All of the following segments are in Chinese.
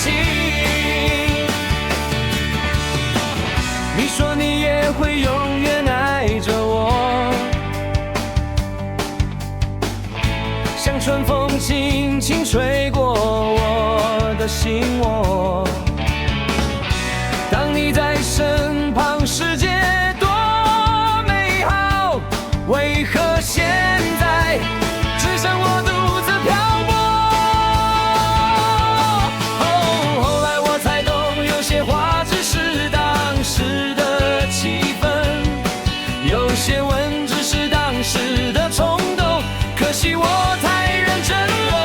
情。你说你也会永远爱着我，像春风轻轻吹过我的心窝。当你在身旁，世界多美好，为何现在只剩我独自漂泊？后来我才懂，有些话只是当时的气氛，有些吻只是当时的冲动，可惜我太认真了。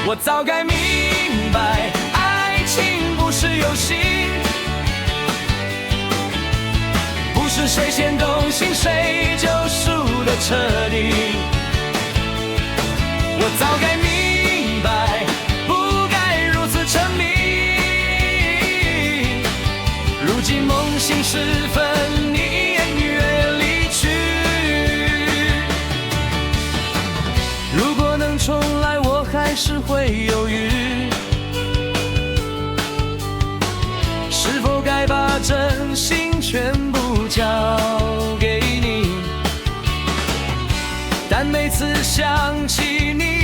我早该明白，爱情不是游戏，不是谁先动心谁就输得彻底。我早该明白，不该如此沉迷。如今梦醒时分，你也离去。如果能重来，我还是会犹豫，是否该把真心全部交给你。但每次想起你